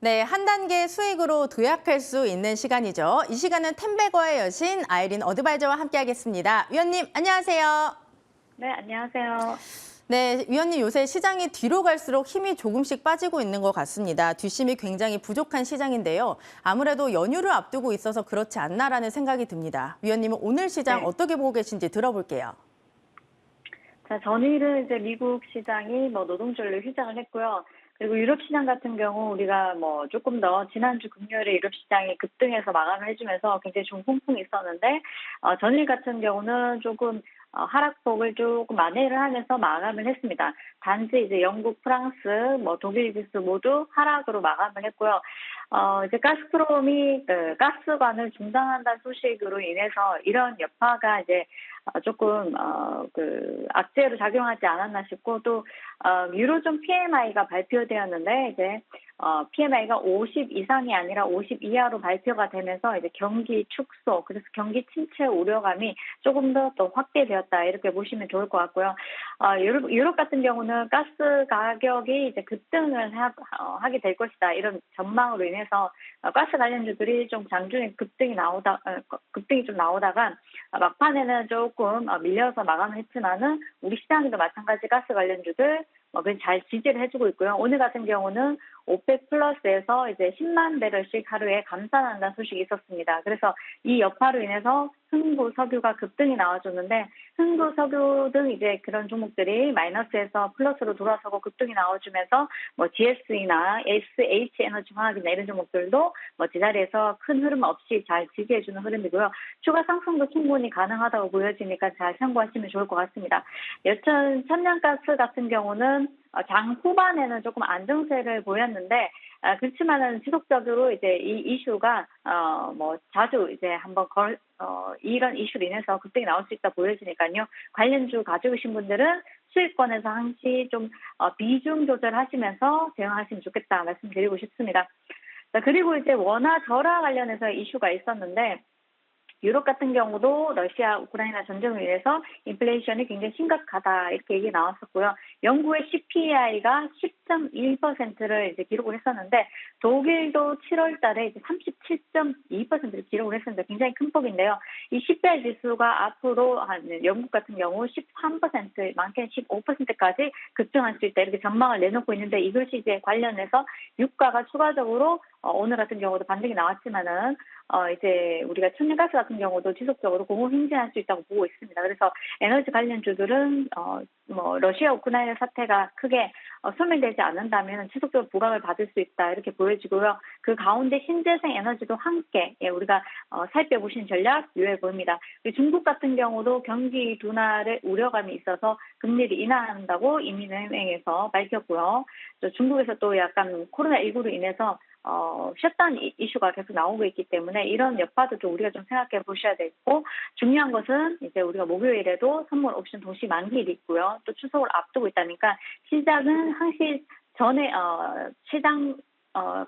네, 한 단계 수익으로 도약할 수 있는 시간이죠. 이 시간은 템베거의 여신 아이린 어드바이저와 함께하겠습니다. 위원님, 안녕하세요. 네, 안녕하세요. 네, 위원님 요새 시장이 뒤로 갈수록 힘이 조금씩 빠지고 있는 것 같습니다. 뒷심이 굉장히 부족한 시장인데요. 아무래도 연휴를 앞두고 있어서 그렇지 않나라는 생각이 듭니다. 위원님은 오늘 시장 네. 어떻게 보고 계신지 들어볼게요. 자, 전일은 이제 미국 시장이 노동절로 휴장을 했고요. 그리고 유럽 시장 같은 경우 우리가 조금 더 지난주 금요일에 유럽 시장이 급등해서 마감을 해주면서 굉장히 좀 풍풍이 있었는데, 전일 같은 경우는 조금 하락폭을 조금 만회를 하면서 마감을 했습니다. 단지 이제 영국, 프랑스, 독일 지수 모두 하락으로 마감을 했고요. 이제 가스프롬이 그 가스관을 중단한다는 소식으로 인해서 이런 여파가 이제 조금 그 악재로 작용하지 않았나 싶고, 또 유로존 PMI가 발표되었는데 이제 PMI가 50 이상이 아니라 50 이하로 발표가 되면서 이제 경기 축소, 그래서 경기 침체 우려감이 조금 더 또 확대되었다, 이렇게 보시면 좋을 것 같고요. 유럽 같은 경우는 가스 가격이 이제 급등을 하게 될 것이다, 이런 전망으로 인해서 가스 관련주들이 좀 장중에 급등이 좀 나오다가 막판에는 조금 밀려서 마감을 했지만은 우리 시장에도 마찬가지 가스 관련주들 그냥 잘 지지를 해주고 있고요. 오늘 같은 경우는 오펙 플러스에서 이제 10만 배럴씩 하루에 감산한다는 소식이 있었습니다. 그래서 이 여파로 인해서 흥부 석유가 급등이 나와줬는데, 흥부 석유 등 이제 그런 종목들이 마이너스에서 플러스로 돌아서고 급등이 나와주면서 GS나 SH 에너지 화학이나 이런 종목들도 제자리에서 큰 흐름 없이 잘 지지해주는 흐름이고요. 추가 상승도 충분히 가능하다고 보여지니까 잘 참고하시면 좋을 것 같습니다. 여튼 천연가스 같은 경우는 장 후반에는 조금 안정세를 보였는데, 그렇지만은 지속적으로 이제 이 이슈가 자주 이제 한번 이런 이슈로 인해서 급등이 나올 수 있다 보여지니까요. 관련주 가지고 계신 분들은 수익권에서 항시 좀 비중 조절하시면서 대응하시면 좋겠다 말씀드리고 싶습니다. 자, 그리고 이제 원화 절하 관련해서 이슈가 있었는데, 유럽 같은 경우도 러시아 우크라이나 전쟁으로 인해서 인플레이션이 굉장히 심각하다, 이렇게 얘기 나왔었고요. 영국의 CPI가 10.1%를 이제 기록을 했었는데, 독일도 7월 달에 이제 37.2%를 기록을 했습니다. 굉장히 큰 폭인데요. 이 CPI 지수가 앞으로 영국 같은 경우 13%, 많게는 15%까지 급등할 수 있다, 이렇게 전망을 내놓고 있는데, 이것이 이제 관련해서 유가가 추가적으로 오늘 같은 경우도 반등이 나왔지만은 이제 우리가 천연가스 같은 경우도 지속적으로 공급 행진할 수 있다고 보고 있습니다. 그래서 에너지 관련주들은 러시아 우크라이나 사태가 크게 소멸되지 않는다면 지속적으로 부각을 받을 수 있다, 이렇게 보여지고요. 그 가운데 신재생 에너지도 함께 우리가 살펴보신 전략 유효해 보입니다. 중국 같은 경우도 경기 둔화의 우려감이 있어서 금리를 인하한다고 이민은행에서 밝혔고요. 또 중국에서 또 약간 코로나19로 인해서 셧다운 이슈가 계속 나오고 있기 때문에 이런 여파도 좀 우리가 좀 생각해 보셔야 되고, 중요한 것은 이제 우리가 목요일에도 선물 옵션 동시 만기일이 있고요. 또 추석을 앞두고 있다니까 시작은 항시 전에 시장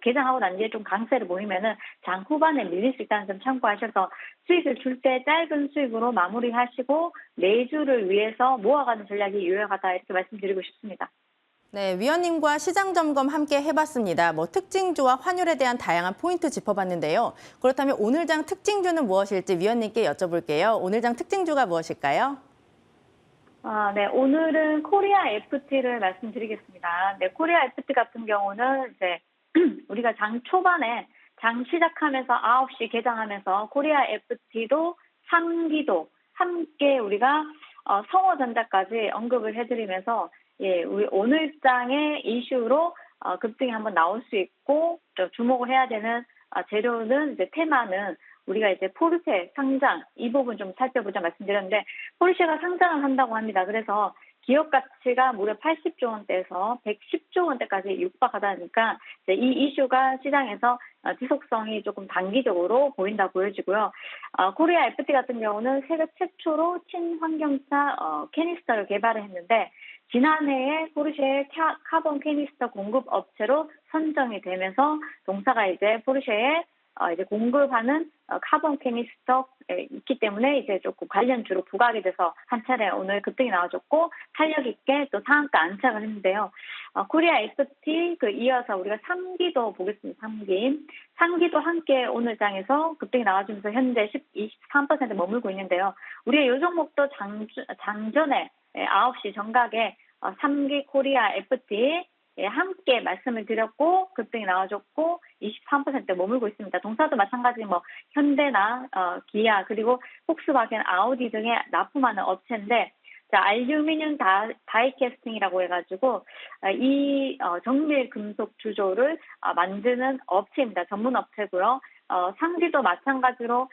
개장하고 난 뒤에 좀 강세를 보이면은 장 후반에 밀릴 수 있다는 점 참고하셔서 수익을 줄 때 짧은 수익으로 마무리하시고 내주를 위해서 모아가는 전략이 유효하다, 이렇게 말씀드리고 싶습니다. 네, 위원님과 시장 점검 함께 해봤습니다. 특징주와 환율에 대한 다양한 포인트 짚어봤는데요. 그렇다면 오늘 장 특징주는 무엇일지 위원님께 여쭤볼게요. 오늘 장 특징주가 무엇일까요? 네, 오늘은 코리아 FT를 말씀드리겠습니다. 네, 코리아 FT 같은 경우는 이제 우리가 장 초반에 장 시작하면서 9시 개장하면서 코리아 FT도 3기도 함께 우리가 성호전자까지 언급을 해드리면서, 우리 오늘 장의 이슈로 급등이 한번 나올 수 있고, 또 주목을 해야 되는 재료는 이제 테마는 우리가 이제 포르쉐 상장, 이 부분 좀 살펴보자 말씀드렸는데, 포르쉐가 상장을 한다고 합니다. 그래서 기업 가치가 무려 80조 원대에서 110조 원대까지 육박하다니까 이 이슈가 시장에서 지속성이 조금 단기적으로 보인다 보여지고요. 코리아 FT 같은 경우는 세계 최초로 친환경차 캐니스터를 개발을 했는데, 지난해에 포르쉐의 카본 캐니스터 공급 업체로 선정이 되면서 동사가 이제 포르쉐의 이제 공급하는 카본 캐니스터에 있기 때문에 이제 조금 관련주로 부각이 돼서 한 차례 오늘 급등이 나와줬고 탄력 있게 또 상한가 안착을 했는데요. 코리아 FT 이어서 우리가 3기도 보겠습니다. 3기도 함께 오늘 장에서 급등이 나와주면서 현재 23% 머물고 있는데요. 우리가 이 종목도 장전에 9시 정각에 3기 코리아 FT 함께 말씀을 드렸고 급등이 나와줬고 23% 머물고 있습니다. 동사도 마찬가지 현대나 기아 그리고 폭스바겐, 아우디 등에 납품하는 업체인데 자, 알루미늄 다이캐스팅이라고 해가지고 이 정밀 금속 주조를 만드는 업체입니다. 전문 업체고요. 상지도 마찬가지로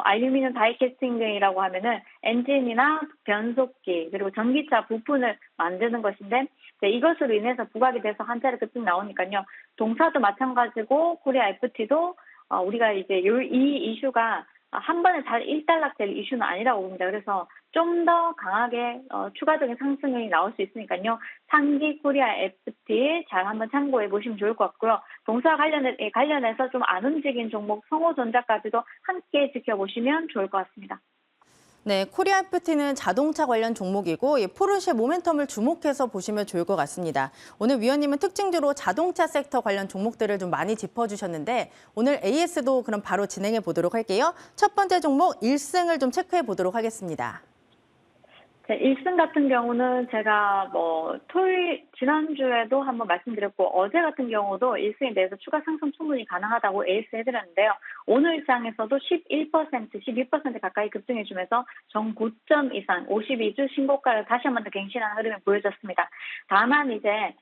알루미늄 다이캐스팅이라고 하면은 엔진이나 변속기 그리고 전기차 부품을 만드는 것인데 이것으로 인해서 부각이 돼서 한 차례 급등 나오니까요. 동사도 마찬가지고 코리아 FT도 우리가 이제 이 이슈가 한 번에 잘 일단락될 이슈는 아니라고 봅니다. 그래서 좀 더 강하게 추가적인 상승이 나올 수 있으니까요. 상기 코리아 FT 잘 한번 참고해 보시면 좋을 것 같고요. 동사 관련해서 좀 안 움직인 종목 성호전자까지도 함께 지켜보시면 좋을 것 같습니다. 네, 코리아 FT는 자동차 관련 종목이고 포르쉐 모멘텀을 주목해서 보시면 좋을 것 같습니다. 오늘 위원님은 특징주로 자동차 섹터 관련 종목들을 좀 많이 짚어주셨는데 오늘 AS도 그럼 바로 진행해 보도록 할게요. 첫 번째 종목 1승을 좀 체크해 보도록 하겠습니다. 1승 같은 경우는 제가 지난주에도 한번 말씀드렸고 어제 같은 경우도 1승에 대해서 추가 상승 충분히 가능하다고 AS 해드렸는데요. 오늘 장에서도 11%, 12% 가까이 급등해주면서 정고점 이상 52주 신고가를 다시 한 번 더 갱신하는 흐름이 보여졌습니다. 다만 이제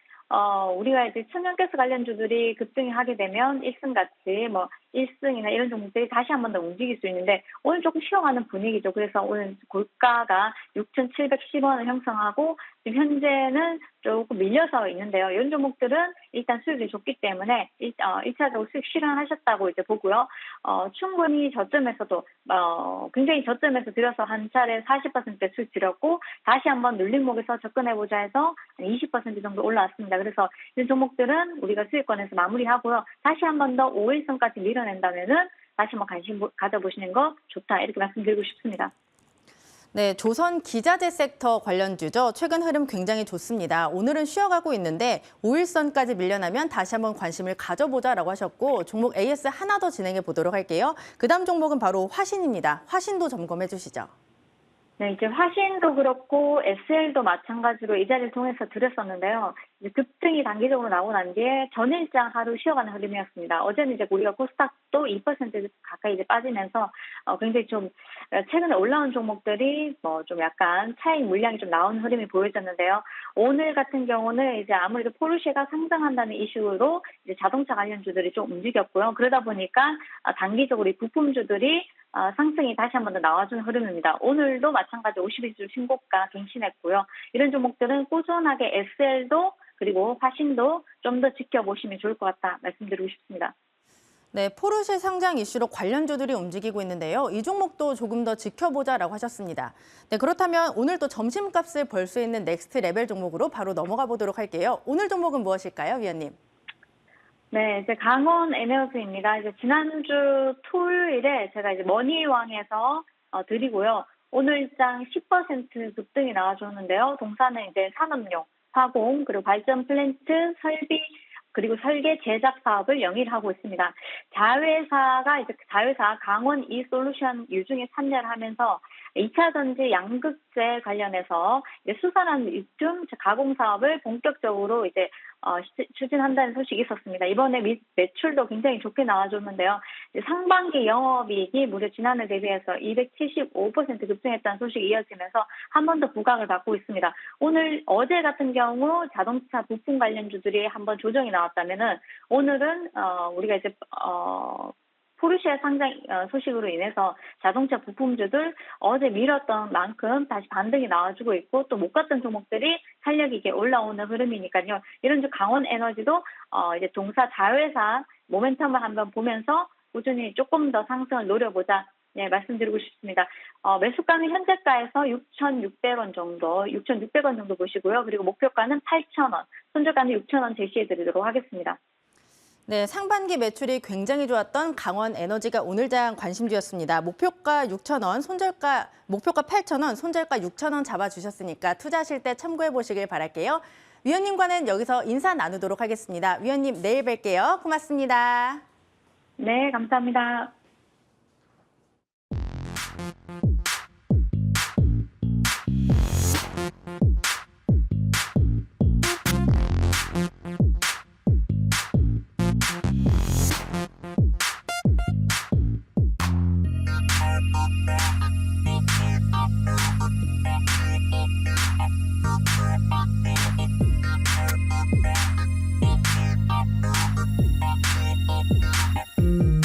우리가 이제 천연가스 관련주들이 급등이 하게 되면 1승같이 1승이나 이런 종목들이 다시 한 번 더 움직일 수 있는데 오늘 조금 쉬어가는 분위기죠. 그래서 오늘 고가가 6,710원을 형성하고 지금 현재는 조금 밀려서 있는데요. 이런 종목들은 일단 수익이 좋기 때문에 1차적으로 수익 실현하셨다고 이제 보고요. 충분히 저점에서도 굉장히 저점에서 들여서 한 차례 40% 수익 드렸고 다시 한번 눌림목에서 접근해보자 해서 한 20% 정도 올라왔습니다. 그래서 이런 종목들은 우리가 수익권에서 마무리하고요. 다시 한 번 더 5일선까지 밀어낸다면은 다시 한번 관심 가져보시는 거 좋다 이렇게 말씀드리고 싶습니다. 네, 조선 기자재 섹터 관련주죠. 최근 흐름 굉장히 좋습니다. 오늘은 쉬어가고 있는데 5일선까지 밀려나면 다시 한번 관심을 가져보자라고 하셨고 종목 AS 하나 더 진행해 보도록 할게요. 그 다음 종목은 바로 화신입니다. 화신도 점검해 주시죠. 네, 이제 화신도 그렇고 SL도 마찬가지로 이 자리를 통해서 드렸었는데요. 이제 급등이 단기적으로 나오고 난 뒤에 전일장 하루 쉬어가는 흐름이었습니다. 어제는 이제 우리가 코스닥도 2% 가까이 이제 빠지면서 굉장히 좀 최근에 올라온 종목들이 좀 약간 차익 물량이 좀 나오는 흐름이 보여졌는데요. 오늘 같은 경우는 이제 아무래도 포르쉐가 상장한다는 이슈로 이제 자동차 관련주들이 좀 움직였고요. 그러다 보니까 단기적으로 이 부품주들이 상승이 다시 한 번 더 나와준 흐름입니다. 오늘도 마찬가지 52주 신고가 갱신했고요. 이런 종목들은 꾸준하게 SL도 그리고 화신도 좀 더 지켜보시면 좋을 것 같다 말씀드리고 싶습니다. 네, 포르쉐 상장 이슈로 관련주들이 움직이고 있는데요. 이 종목도 조금 더 지켜보자라고 하셨습니다. 네, 그렇다면 오늘 또 점심값을 벌 수 있는 넥스트 레벨 종목으로 바로 넘어가 보도록 할게요. 오늘 종목은 무엇일까요, 위원님? 네, 이제 강원 에너지입니다. 이제 지난주 토요일에 제가 이제 머니왕에서 드리고요. 오늘장 10% 급등이 나와줬는데요. 동사는 이제 산업용, 화공, 그리고 발전 플랜트, 설비, 그리고 설계 제작 사업을 영위하고 있습니다. 자회사 강원 이솔루션 유중에 참여를 하면서 2차 전지 양극재 관련해서 이제 수산한 리튬 가공 사업을 본격적으로 이제 추진한다는 소식이 있었습니다. 이번에 매출도 굉장히 좋게 나와줬는데요. 상반기 영업이익이 무려 지난해 대비해서 275% 급등했다는 소식이 이어지면서 한 번 더 부각을 받고 있습니다. 어제 같은 경우 자동차 부품 관련주들이 한번 조정이 나왔다면은 오늘은 우리가 이제 포르쉐 상장 소식으로 인해서 자동차 부품주들 어제 밀었던 만큼 다시 반등이 나와주고 있고 또 못 갔던 종목들이 탄력 있게 올라오는 흐름이니까요. 이런 강원 에너지도 이제 동사 자회사 모멘텀을 한번 보면서 꾸준히 조금 더 상승을 노려보자. 네, 말씀드리고 싶습니다. 매수가는 현재가에서 6,600원 정도 보시고요. 그리고 목표가는 8,000원, 손절가는 6,000원 제시해 드리도록 하겠습니다. 네, 상반기 매출이 굉장히 좋았던 강원 에너지가 오늘 장 관심주였습니다. 목표가 6,000원, 목표가 8,000원, 손절가 6,000원 잡아주셨으니까 투자하실 때 참고해 보시길 바랄게요. 위원님과는 여기서 인사 나누도록 하겠습니다. 위원님, 내일 뵐게요. 고맙습니다. 네, 감사합니다.